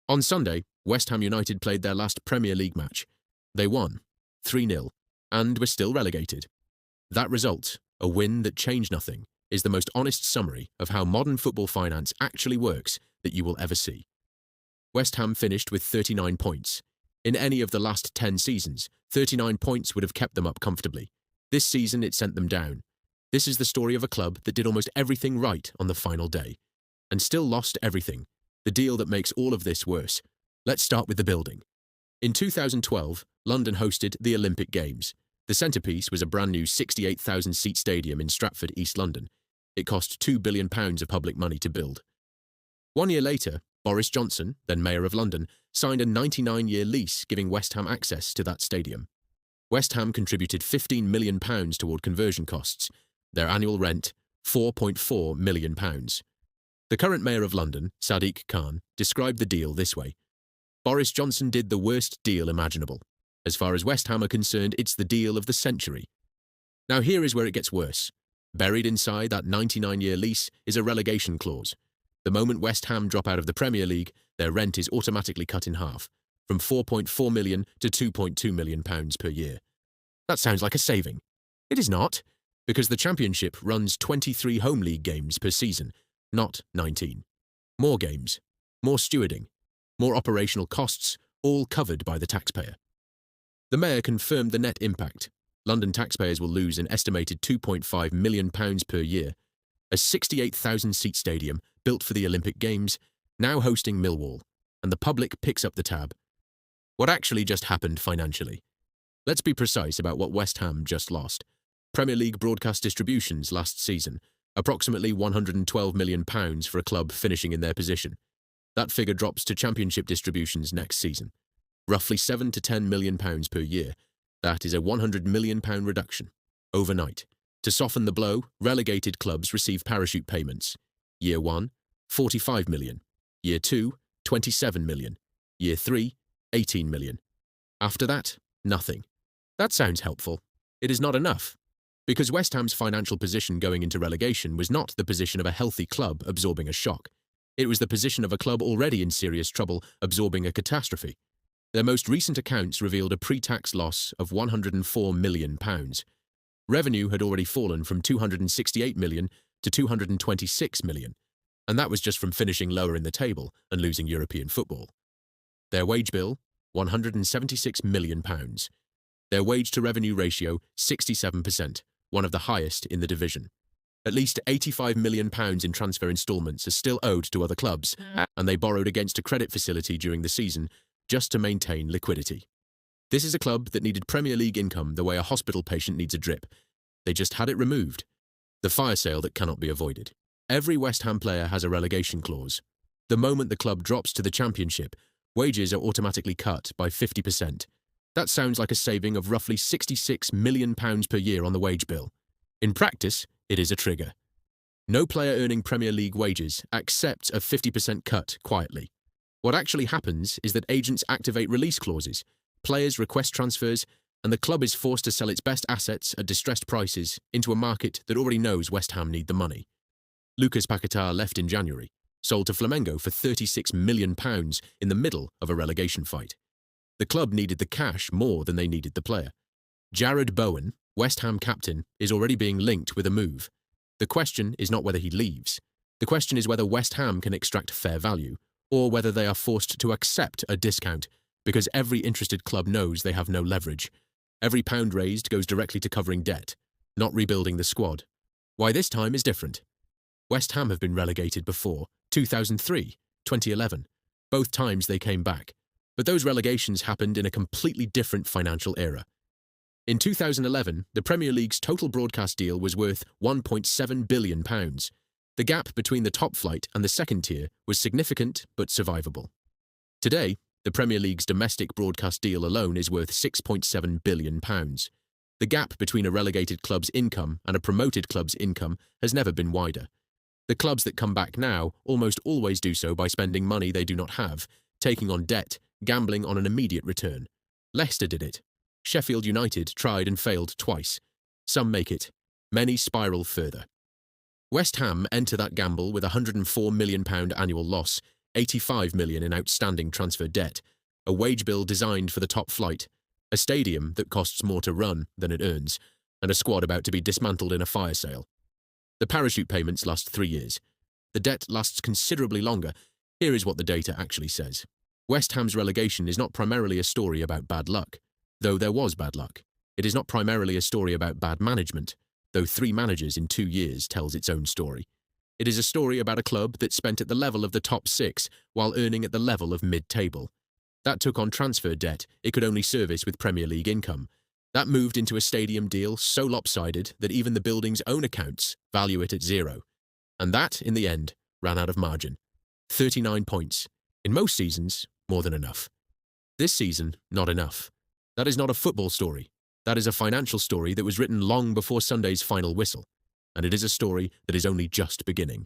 On Sunday, West Ham United played their last Premier League match. They won 3-0 and were still relegated. That result, a win that changed nothing, is the most honest summary of how modern football finance actually works that you will ever see. West Ham finished with 39 points. In any of the last 10 seasons, 39 points would have kept them up comfortably. This season, it sent them down. This is the story of a club that did almost everything right on the final day, and still lost everything, the deal that makes all of this worse. Let's start with the building. In 2012, London hosted the Olympic Games. The centrepiece was a brand new 68,000-seat stadium in Stratford, East London. It cost £2 billion of public money to build. 1 year later, Boris Johnson, then Mayor of London, signed a 99-year lease giving West Ham access to that stadium. West Ham contributed £15 million toward conversion costs. Their annual rent, £4.4 million. The current Mayor of London, Sadiq Khan, described the deal this way. Boris Johnson did the worst deal imaginable. As far as West Ham are concerned, it's the deal of the century. Now here is where it gets worse. Buried inside that 99-year lease is a relegation clause. The moment West Ham drop out of the Premier League, their rent is automatically cut in half, from £4.4 million to £2.2 million per year. That sounds like a saving. It is not, because the Championship runs 23 home league games per season, not 19. More games, more stewarding, more operational costs, all covered by the taxpayer. The Mayor confirmed the net impact. London taxpayers will lose an estimated £2.5 million per year. A 68,000-seat stadium built for the Olympic Games, now hosting Millwall, and the public picks up the tab. What actually just happened financially? Let's be precise about what West Ham just lost. Premier League broadcast distributions last season, approximately £112 million for a club finishing in their position. That figure drops to Championship distributions next season. Roughly £7 to £10 million per year. That is a £100 million reduction. Overnight. To soften the blow, relegated clubs receive parachute payments. Year 1, £45 million. Year 2, £27 million. Year 3, £18 million. After that, nothing. That sounds helpful. It is not enough. Because West Ham's financial position going into relegation was not the position of a healthy club absorbing a shock. It was the position of a club already in serious trouble absorbing a catastrophe. Their most recent accounts revealed a pre-tax loss of £104 million. Revenue had already fallen from £268 million to £226 million, and that was just from finishing lower in the table and losing European football. Their wage bill, £176 million. Their wage-to-revenue ratio, 67%, one of the highest in the division. At least £85 million in transfer instalments are still owed to other clubs, and they borrowed against a credit facility during the season just to maintain liquidity. This is a club that needed Premier League income the way a hospital patient needs a drip. They just had it removed. The fire sale that cannot be avoided. Every West Ham player has a relegation clause. The moment the club drops to the Championship, wages are automatically cut by 50%. That sounds like a saving of roughly £66 million per year on the wage bill. In practice, it is a trigger. No player earning Premier League wages accepts a 50% cut quietly. What actually happens is that agents activate release clauses, players request transfers, and the club is forced to sell its best assets at distressed prices into a market that already knows West Ham need the money. Lucas Paquetá left in January, sold to Flamengo for £36 million in the middle of a relegation fight. The club needed the cash more than they needed the player. Jared Bowen, West Ham captain, is already being linked with a move. The question is not whether he leaves. The question is whether West Ham can extract fair value, or whether they are forced to accept a discount, because every interested club knows they have no leverage. Every pound raised goes directly to covering debt, not rebuilding the squad. Why this time is different. West Ham have been relegated before, 2003, 2011. Both times they came back. But those relegations happened in a completely different financial era. In 2011, the Premier League's total broadcast deal was worth £1.7 billion. The gap between the top flight and the second tier was significant but survivable. Today, the Premier League's domestic broadcast deal alone is worth £6.7 billion. The gap between a relegated club's income and a promoted club's income has never been wider. The clubs that come back now almost always do so by spending money they do not have, taking on debt, gambling on an immediate return. Leicester did it. Sheffield United tried and failed twice. Some make it. Many spiral further. West Ham enter that gamble with a £104 million annual loss, 85 million in outstanding transfer debt, a wage bill designed for the top flight, a stadium that costs more to run than it earns, and a squad about to be dismantled in a fire sale. The parachute payments last 3 years. The debt lasts considerably longer. Here is what the data actually says. West Ham's relegation is not primarily a story about bad luck, though there was bad luck. It is not primarily a story about bad management, though 3 managers in 2 years tells its own story. It is a story about a club that spent at the level of the top 6 while earning at the level of mid-table. That took on transfer debt it could only service with Premier League income. That moved into a stadium deal so lopsided that even the building's own accounts value it at 0. And that, in the end, ran out of margin. 39 points. In most seasons, more than enough. This season, not enough. That is not a football story. That is a financial story that was written long before Sunday's final whistle. And it is a story that is only just beginning.